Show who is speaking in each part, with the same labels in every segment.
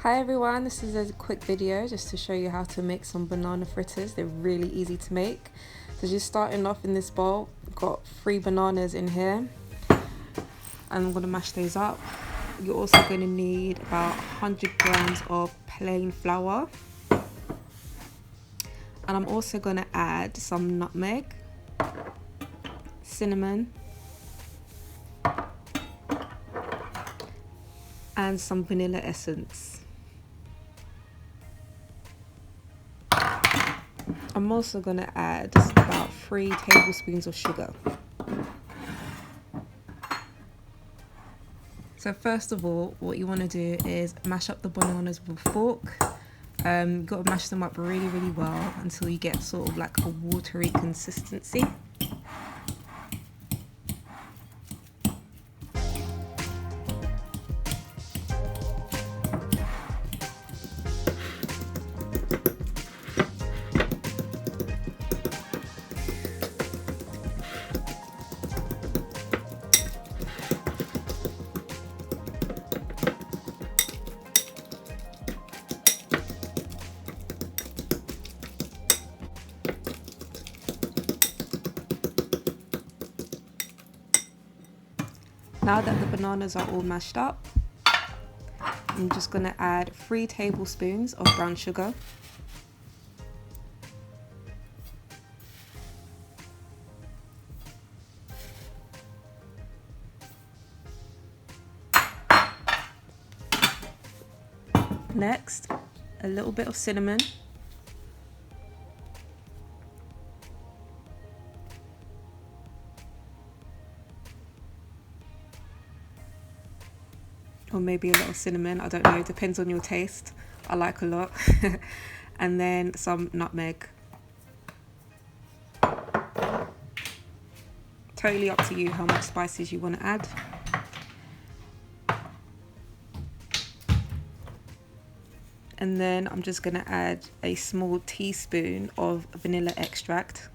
Speaker 1: Hi everyone, this is a quick video just to show you how to make some banana fritters. They're really easy to make. So just starting off in this bowl, got 3 bananas in here and I'm going to mash those up. You're also going to need about 100 grams of plain flour, and I'm also going to add some nutmeg, cinnamon and some vanilla essence. I'm also going to add about 3 tablespoons of sugar. So first of all, what you want to do is mash up the bananas with a fork. You've got to mash them up really well until you get sort of like a watery consistency. Now that the bananas are all mashed up, I'm just going to add 3 tablespoons of brown sugar. Next, a little bit of cinnamon. Or maybe a little cinnamon, I don't know, depends on your taste. I like a lot. And then some nutmeg. Totally up to you how much spices you want to add. And then I'm just going to add a small teaspoon of vanilla extract.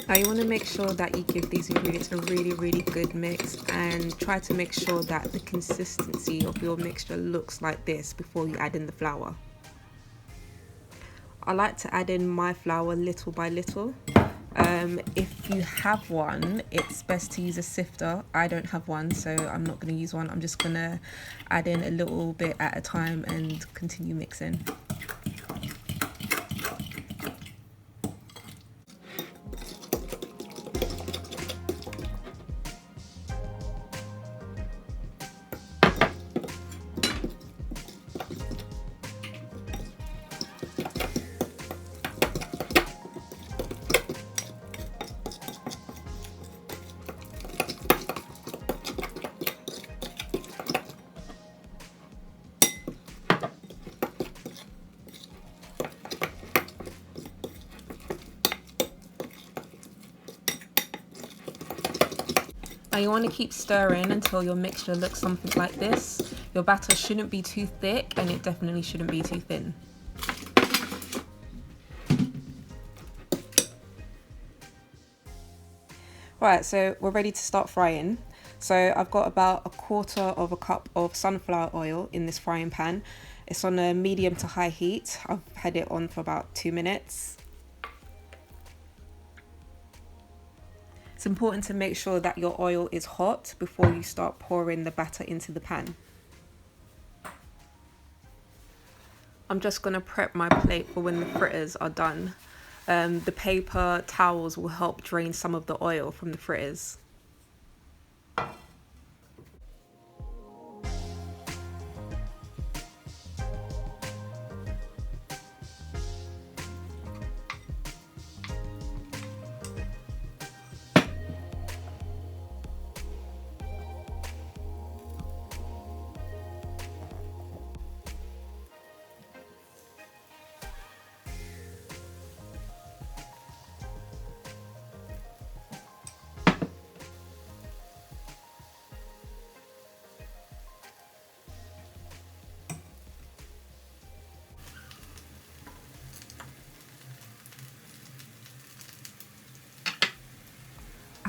Speaker 1: Now you want to make sure that you give these ingredients a really good mix, and try to make sure that the consistency of your mixture looks like this before you add in the flour. I like to add in my flour little by little. If you have one, it's best to use a sifter. I don't have one, so I'm not going to use one. I'm just going to add in a little bit at a time and continue mixing. Now you want to keep stirring until your mixture looks something like this. Your batter shouldn't be too thick and it definitely shouldn't be too thin. Right, so we're ready to start frying. So I've got about 1/4 cup of sunflower oil in this frying pan. It's on a medium to high heat. I've had it on for about 2 minutes. It's important to make sure that your oil is hot before you start pouring the batter into the pan. I'm just going to prep my plate for when the fritters are done. The paper towels will help drain some of the oil from the fritters.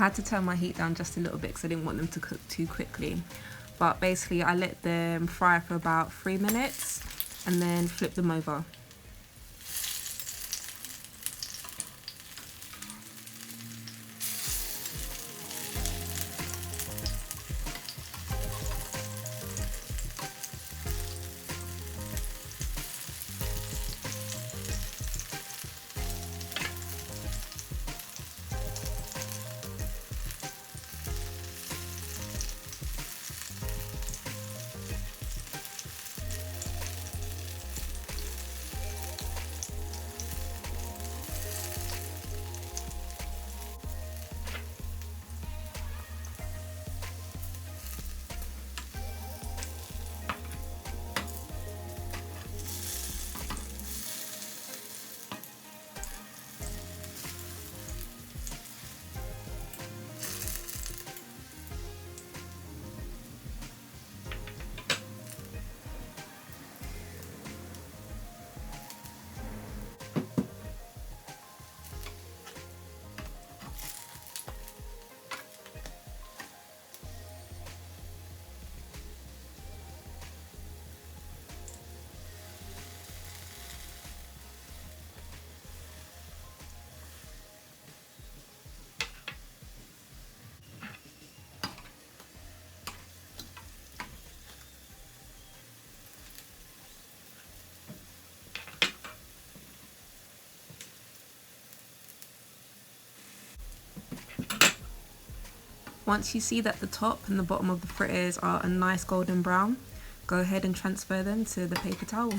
Speaker 1: had to turn my heat down just a little bit because I didn't want them to cook too quickly. But basically I let them fry for about 3 minutes and then flip them over. Once you see that the top and the bottom of the fritters are a nice golden brown, go ahead and transfer them to the paper towel.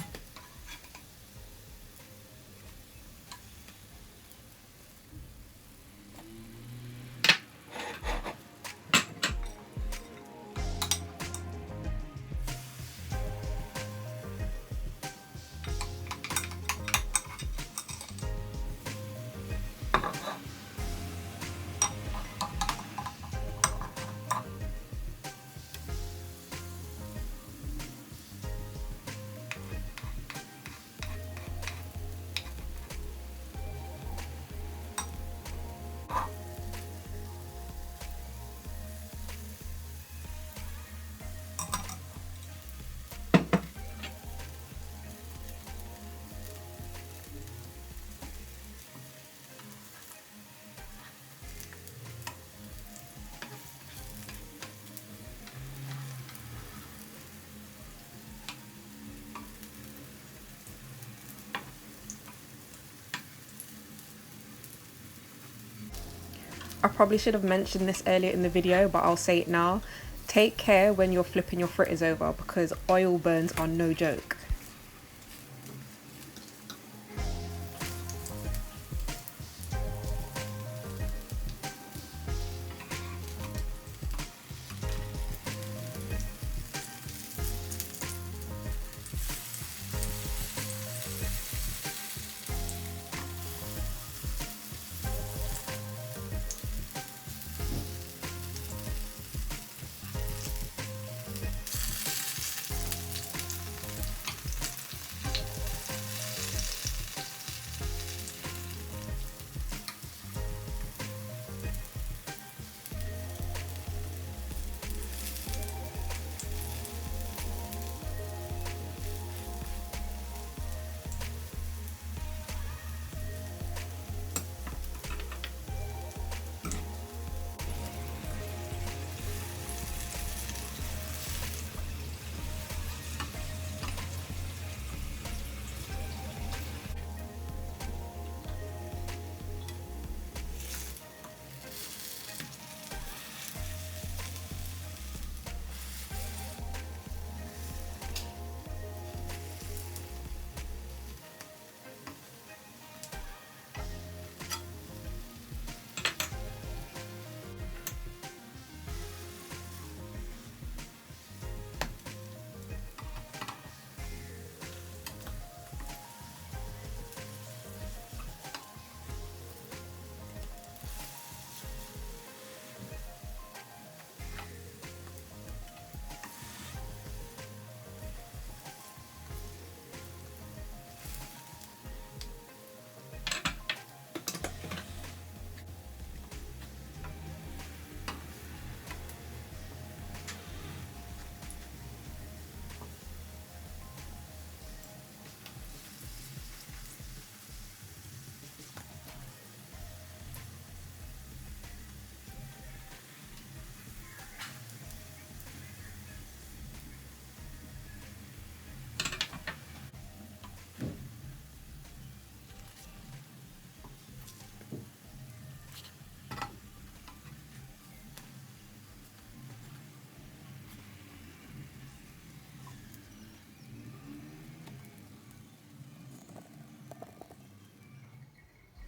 Speaker 1: I probably should have mentioned this earlier in the video, but I'll say it now. Take care when you're flipping your fritters over because oil burns are no joke.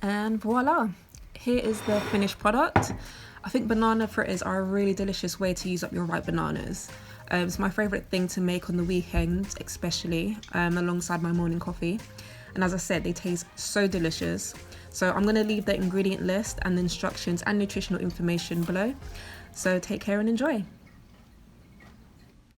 Speaker 1: And voila, here is the finished product. I think banana fritters are a really delicious way to use up your ripe bananas. It's my favourite thing to make on the weekends, especially alongside my morning coffee. And as I said, they taste so delicious. So I'm going to leave the ingredient list and the instructions and nutritional information below. So take care and enjoy.